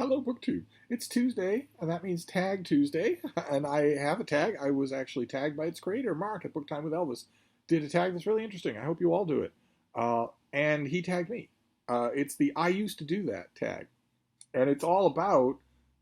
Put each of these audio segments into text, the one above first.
Hello, BookTube. It's Tuesday, and that means Tag Tuesday. And I have a tag. I was actually tagged by its creator, Mark, at BookTime with Elvis. Did a tag that's really interesting. I hope you all do it. And he tagged me. It's the I used to do that tag. And it's all about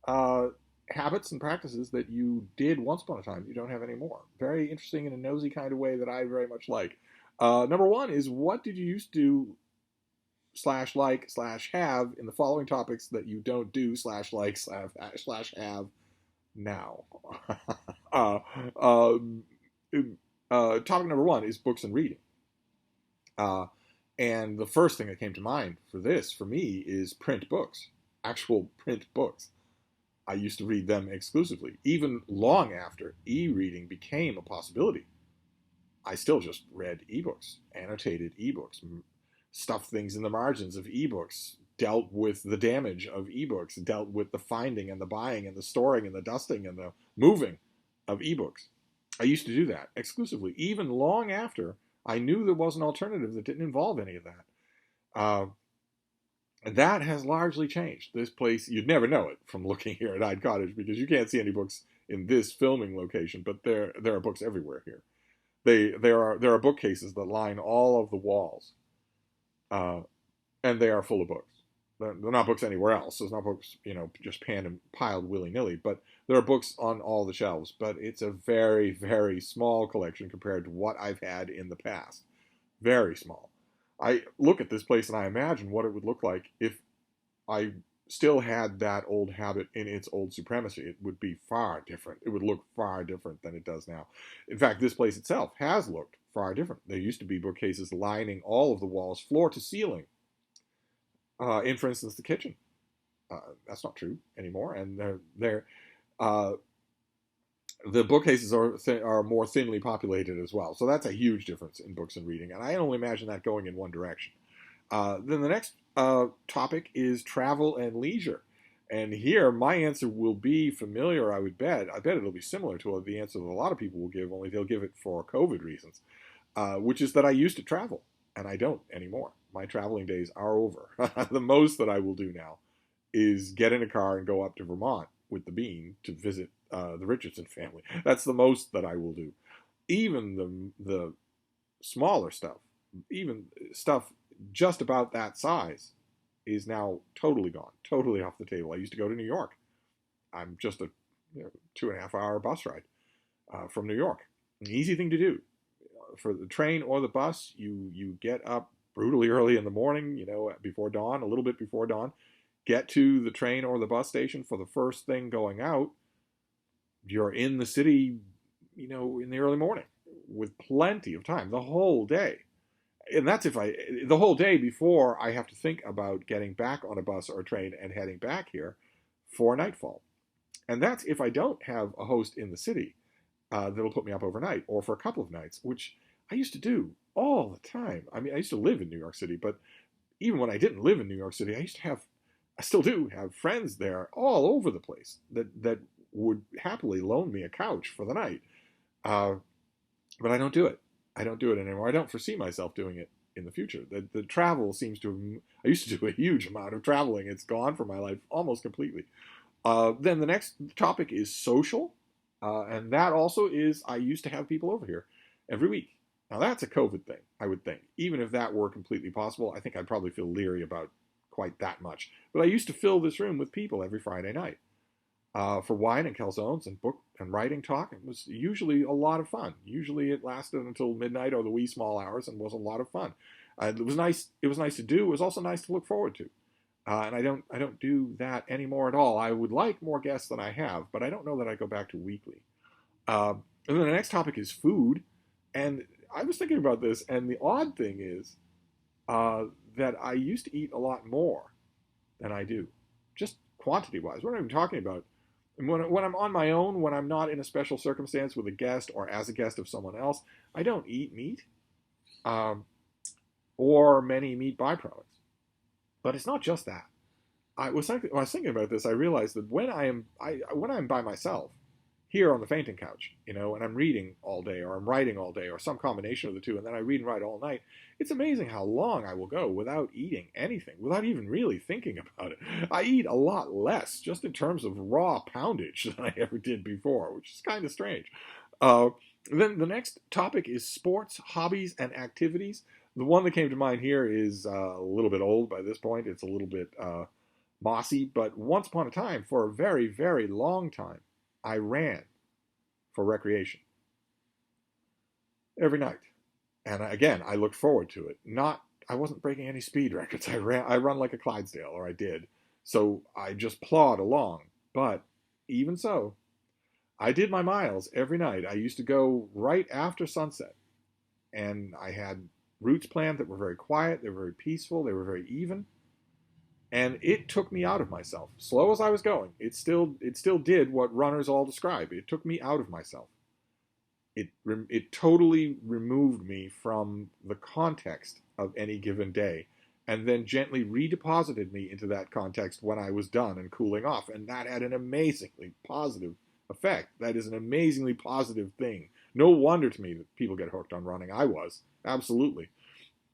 uh, habits and practices that you did once upon a time you don't have anymore. Very interesting in a nosy kind of way that I very much like. Number one is, what did you used to do slash like slash have in the following topics that you don't do slash like slash have now. uh, um, Topic number one is books and reading. Uh, and the first thing that came to mind for this, for me, is print books, actual print books. I used to read them exclusively, even long after e-reading became a possibility. I still just read ebooks, annotated ebooks, stuffed things in the margins of ebooks, dealt with the damage of ebooks, dealt with the finding and the buying and the storing and the dusting and the moving of ebooks. I used to do that exclusively, even long after I knew there was an alternative that didn't involve any of that. That has largely changed. This place, you'd never know it from looking here at Hyde Cottage because you can't see any books in this filming location, but there are books everywhere here. There are bookcases that line all of the walls, and they are full of books. They're not books anywhere else. There's not books, just panned and piled willy-nilly, but there are books on all the shelves. But it's a very, very small collection compared to what I've had in the past. Very small. I look at this place and I imagine what it would look like if I still had that old habit in its old supremacy. It would be far different. It would look far different than it does now. In fact, this place itself has looked far different. There used to be bookcases lining all of the walls, floor to ceiling, in, for instance, the kitchen. That's not true anymore. And the bookcases are more thinly populated as well. So that's a huge difference in books and reading. And I only imagine that going in one direction. Then the next topic is travel and leisure. And here, my answer will be familiar, I would bet. I bet it'll be similar to the answer that a lot of people will give, only they'll give it for COVID reasons, which is that I used to travel, and I don't anymore. My traveling days are over. The most that I will do now is get in a car and go up to Vermont with the Bean to visit the Richardson family. That's the most that I will do. Even the smaller stuff, even stuff just about that size, is now totally gone, totally off the table. I used to go to New York. I'm just a 2.5 hour bus ride from New York. An easy thing to do. For the train or the bus, you get up brutally early in the morning, before dawn, a little bit before dawn, get to the train or the bus station for the first thing going out. You're in the city, in the early morning with plenty of time, the whole day. And that's the whole day before I have to think about getting back on a bus or a train and heading back here for nightfall. And that's if I don't have a host in the city that'll put me up overnight or for a couple of nights, which I used to do all the time. I mean, I used to live in New York City, but even when I didn't live in New York City, I still do have friends there all over the place that would happily loan me a couch for the night. But I don't do it. I don't do it anymore. I don't foresee myself doing it in the future. The travel seems to I used to do a huge amount of traveling. It's gone from my life almost completely. Then the next topic is social. And that also is, I used to have people over here every week. Now that's a COVID thing, I would think. Even if that were completely possible, I think I'd probably feel leery about quite that much. But I used to fill this room with people every Friday night for wine and calzones and book and writing talk. It was usually a lot of fun. Usually it lasted until midnight or the wee small hours and was a lot of fun. It was nice. It was nice to do. It was also nice to look forward to. And I don't do that anymore at all. I would like more guests than I have, but I don't know that I go back to weekly. And then the next topic is food. And I was thinking about this, and the odd thing is that I used to eat a lot more than I do, just quantity-wise. What I'm talking about, when I'm on my own, when I'm not in a special circumstance with a guest or as a guest of someone else, I don't eat meat or many meat byproducts. But it's not just that. When I was thinking about this, I realized that when I'm by myself, here on the fainting couch, and I'm reading all day or I'm writing all day or some combination of the two, and then I read and write all night. It's amazing how long I will go without eating anything, without even really thinking about it. I eat a lot less just in terms of raw poundage than I ever did before, which is kind of strange. Uh, then the next topic is sports, hobbies, and activities. The one that came to mind here is a little bit old by this point. It's a little bit mossy, but once upon a time, for a very, very long time, I ran for recreation every night. And again, I looked forward to it. I wasn't breaking any speed records. I run like a Clydesdale, or I did. So I just plod along. But even so, I did my miles every night. I used to go right after sunset. And I had routes planned that were very quiet, they were very peaceful, they were very even. And it took me out of myself. Slow as I was going, it still did what runners all describe. It took me out of myself. It totally removed me from the context of any given day, and then gently redeposited me into that context when I was done and cooling off. And that had an amazingly positive effect. That is an amazingly positive thing. No wonder to me that people get hooked on running. I was, absolutely.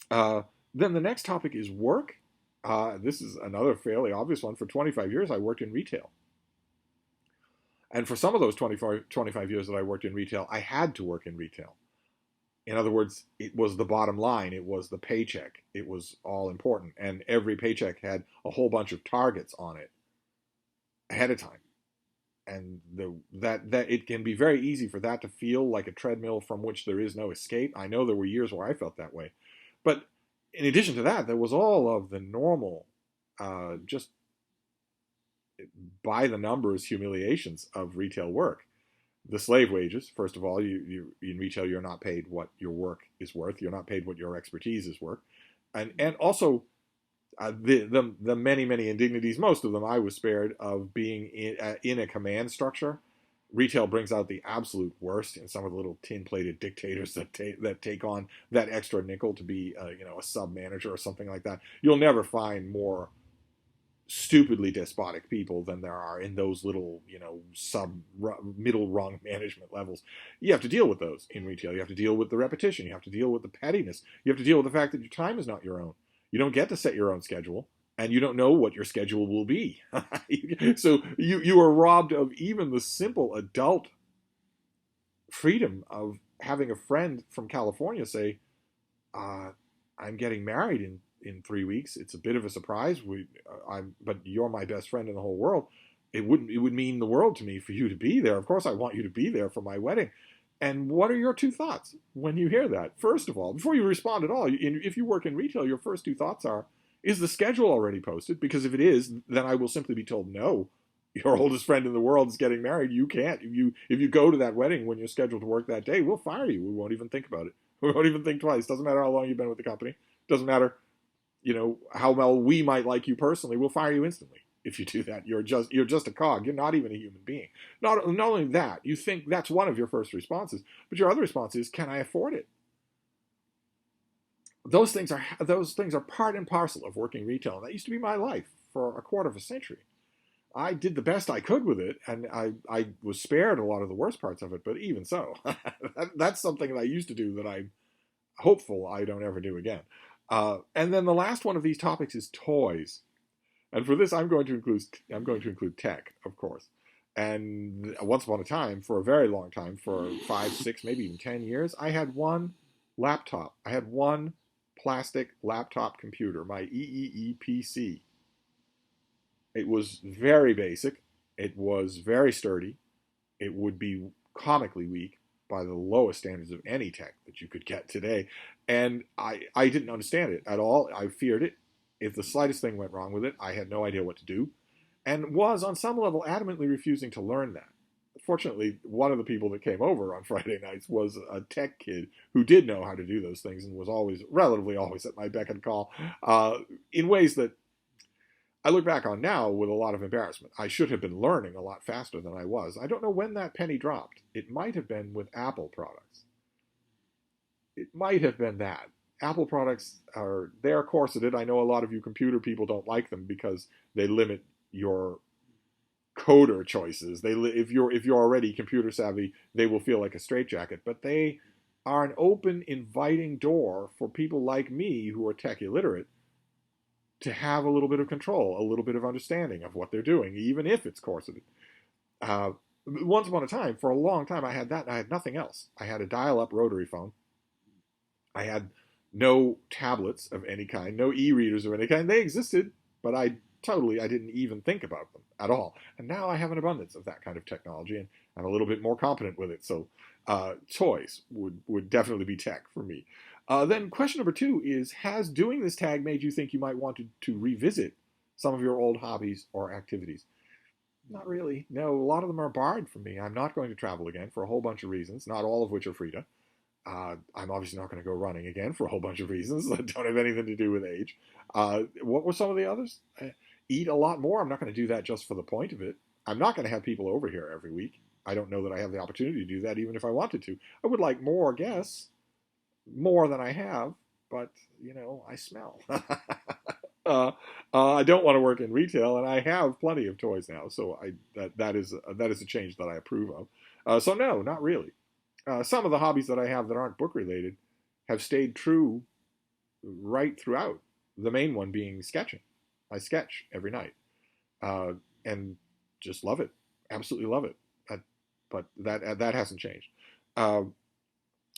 Then the next topic is work. This is another fairly obvious one. For 25 years, I worked in retail. And for some of those 25 years that I worked in retail, I had to work in retail. In other words, it was the bottom line. It was the paycheck. It was all important. And every paycheck had a whole bunch of targets on it ahead of time. And that it can be very easy for that to feel like a treadmill from which there is no escape. I know there were years where I felt that way. But in addition to that, there was all of the normal, just by the numbers humiliations of retail work. The slave wages, first of all, you in retail, you're not paid what your work is worth. You're not paid what your expertise is worth. And also the many, many indignities, most of them I was spared, of being in a command structure. Retail brings out the absolute worst in some of the little tin-plated dictators that take on that extra nickel to be a sub-manager or something like that. You'll never find more stupidly despotic people than there are in those little, middle rung management levels. You have to deal with those in retail. You have to deal with the repetition. You have to deal with the pettiness. You have to deal with the fact that your time is not your own. You don't get to set your own schedule, and you don't know what your schedule will be. So you are robbed of even the simple adult freedom of having a friend from California say, I'm getting married in 3 weeks. It's a bit of a surprise. But you're my best friend in the whole world. It would mean the world to me for you to be there. Of course, I want you to be there for my wedding. And what are your two thoughts when you hear that? First of all, before you respond at all, if you work in retail, your first two thoughts are, is the schedule already posted? Because if it is, then I will simply be told, no, your oldest friend in the world is getting married. You can't. If you go to that wedding when you're scheduled to work that day, we'll fire you. We won't even think about it. We won't even think twice. Doesn't matter how long you've been with the company. Doesn't matter, how well we might like you personally. We'll fire you instantly if you do that. You're just a cog. You're not even a human being. Not only that, you think that's one of your first responses, but your other response is, can I afford it? Those things are part and parcel of working retail. And that used to be my life for a quarter of a century. I did the best I could with it, and I was spared a lot of the worst parts of it, but even so, that's something that I used to do that I'm hopeful I don't ever do again. And then the last one of these topics is toys. And for this, I'm going to include tech, of course. And once upon a time, for a very long time, for 5, 6, maybe even 10 years, I had one laptop. I had one plastic laptop computer, my EEE PC. It was very basic. It was very sturdy. It would be comically weak by the lowest standards of any tech that you could get today. And I didn't understand it at all. I feared it. If the slightest thing went wrong with it, I had no idea what to do, and was on some level adamantly refusing to learn that. Fortunately, one of the people that came over on Friday nights was a tech kid who did know how to do those things and was relatively always at my beck and call, in ways that I look back on now with a lot of embarrassment. I should have been learning a lot faster than I was. I don't know when that penny dropped. It might have been with Apple products. It might have been that. Apple products they're corseted. I know a lot of you computer people don't like them because they limit your coder choices. If you're already computer savvy, they will feel like a straitjacket, but they are an open, inviting door for people like me who are tech illiterate to have a little bit of control, a little bit of understanding of what they're doing, even if it's corseted. Uh, Once upon a time, for a long time, I had that. I had nothing else. I had a dial-up rotary phone. I had no tablets of any kind, no e-readers of any kind. They existed, but I didn't even think about them at all. And now I have an abundance of that kind of technology, and I'm a little bit more competent with it. So toys would definitely be tech for me. Then question number 2 is, has doing this tag made you think you might want to revisit some of your old hobbies or activities? Not really. No, a lot of them are barred from me. I'm not going to travel again for a whole bunch of reasons, not all of which are Frida. I'm obviously not going to go running again for a whole bunch of reasons that don't have anything to do with age. What were some of the others? Eat a lot more. I'm not going to do that just for the point of it. I'm not going to have people over here every week. I don't know that I have the opportunity to do that even if I wanted to. I would like more guests, more than I have, but, I smell. I don't want to work in retail, and I have plenty of toys now, so that is a change that I approve of. So no, not really. Some of the hobbies that I have that aren't book related have stayed true right throughout. The main one being sketching. I sketch every night, and just love it. Absolutely love it. But that hasn't changed.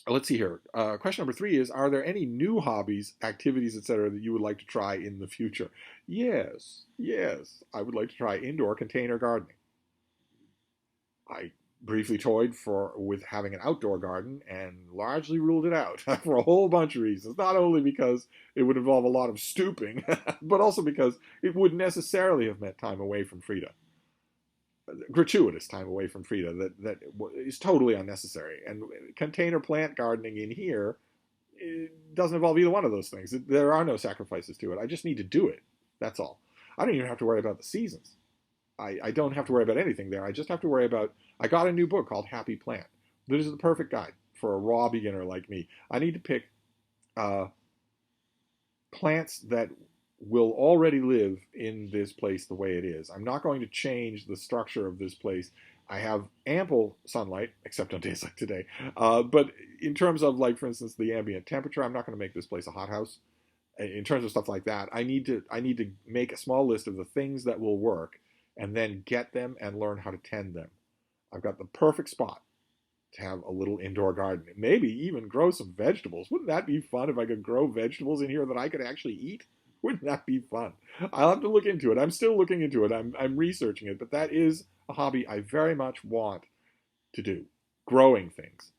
Let's see here. Question number 3 is, are there any new hobbies, activities, etc., that you would like to try in the future? Yes. I would like to try indoor container gardening. I briefly toyed with having an outdoor garden and largely ruled it out for a whole bunch of reasons. Not only because it would involve a lot of stooping, but also because it would necessarily have meant time away from Frida. Gratuitous time away from Frida that is totally unnecessary. And container plant gardening in here, it doesn't involve either one of those things. There are no sacrifices to it. I just need to do it. That's all. I don't even have to worry about the seasons. I don't have to worry about anything there. I just have to worry about, I got a new book called Happy Plant. This is the perfect guide for a raw beginner like me. I need to pick plants that will already live in this place the way it is. I'm not going to change the structure of this place. I have ample sunlight, except on days like today. But in terms of, like, for instance, the ambient temperature, I'm not going to make this place a hothouse. In terms of stuff like that, I need to make a small list of the things that will work, and then get them and learn how to tend them. I've got the perfect spot to have a little indoor garden. Maybe even grow some vegetables. Wouldn't that be fun if I could grow vegetables in here that I could actually eat? Wouldn't that be fun? I'll have to look into it. I'm still looking into it. I'm researching it, but that is a hobby I very much want to do. Growing things.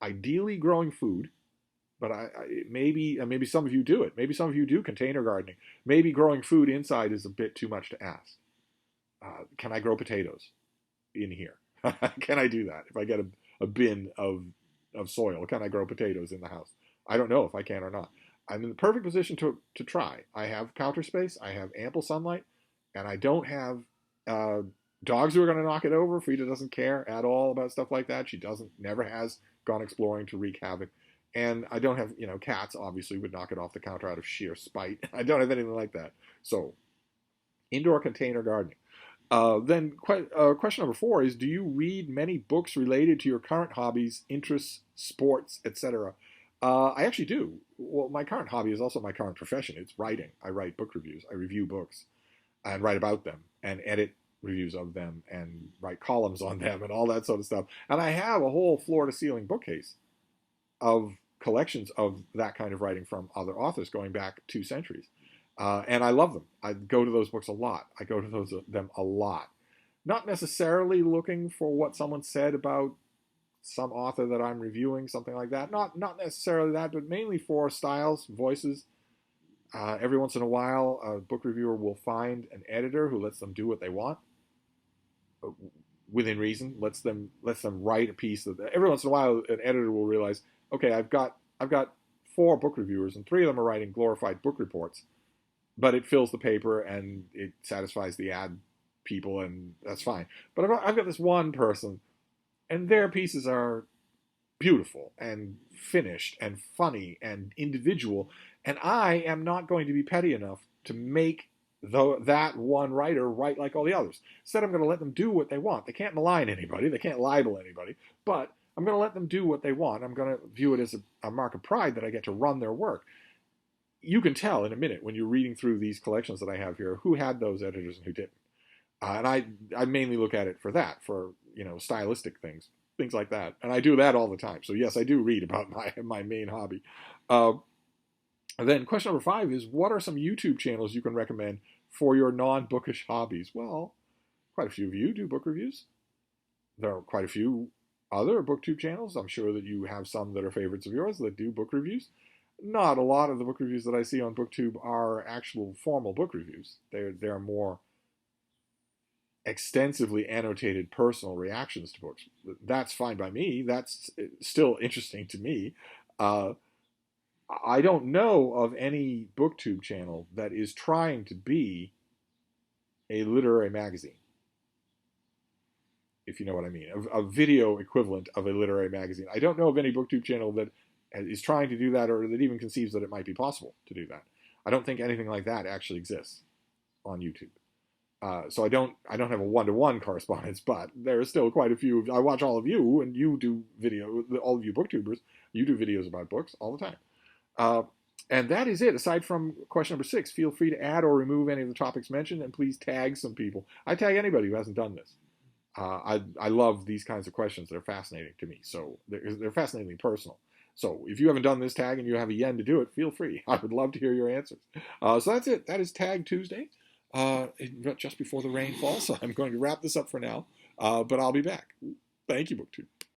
Ideally growing food, but maybe some of you do it. Maybe some of you do container gardening. Maybe growing food inside is a bit too much to ask. Can I grow potatoes in here? Can I do that? If I get a bin of soil, can I grow potatoes in the house? I don't know if I can or not. I'm in the perfect position to try. I have counter space, I have ample sunlight, and I don't have dogs who are going to knock it over. Frida doesn't care at all about stuff like that. She never has gone exploring to wreak havoc. And I don't have, cats obviously would knock it off the counter out of sheer spite. I don't have anything like that. So, indoor container gardening. Then question number 4 is, do you read many books related to your current hobbies, interests, sports, etc.? I actually do. Well, my current hobby is also my current profession. It's writing. I write book reviews. I review books and write about them and edit reviews of them and write columns on them and all that sort of stuff. And I have a whole floor-to-ceiling bookcase of collections of that kind of writing from other authors going back 2 centuries. And I love them. I go to those books a lot. I go to them a lot. Not necessarily looking for what someone said about some author that I'm reviewing, something like that. Not necessarily that, but mainly for styles, voices. Every once in a while, a book reviewer will find an editor who lets them do what they want, within reason. Lets them write a piece that every once in a while an editor will realize, okay, I've got 4 book reviewers and 3 of them are writing glorified book reports, but it fills the paper and it satisfies the ad people, and that's fine. But I've got this one person, and their pieces are beautiful and finished and funny and individual, and I am not going to be petty enough to make though that one writer write like all the others. Instead, I'm going to let them do what they want. They can't malign anybody. They can't libel anybody. But I'm going to let them do what they want. I'm going to view it as a mark of pride that I get to run their work. You can tell in a minute when you're reading through these collections that I have here who had those editors and who didn't. And I mainly look at it for that, for stylistic things like that. And I do that all the time. So yes, I do read about my main hobby. And then question number 5 is, what are some YouTube channels you can recommend for your non-bookish hobbies? Well, quite a few of you do book reviews. There are quite a few other BookTube channels. I'm sure that you have some that are favorites of yours that do book reviews. Not a lot of the book reviews that I see on BookTube are actual formal book reviews. They're more extensively annotated personal reactions to books. That's fine by me. That's still interesting to me. I don't know of any BookTube channel that is trying to be a literary magazine, if you know what I mean, a video equivalent of a literary magazine. I don't know of any BookTube channel that is trying to do that, or that even conceives that it might be possible to do that. I don't think anything like that actually exists on YouTube. So I don't have a one-to-one correspondence, but there are still quite a few. I watch all of you, and you do video. All of you booktubers, you do videos about books all the time. And that is it. Aside from question number 6, feel free to add or remove any of the topics mentioned, and please tag some people. I tag anybody who hasn't done this. I love these kinds of questions. They're fascinating to me. So they're fascinatingly personal. So if you haven't done this tag and you have a yen to do it, feel free. I would love to hear your answers. So that's it. That is Tag Tuesday. Just before the rain falls. So I'm going to wrap this up for now. But I'll be back. Thank you, BookTube.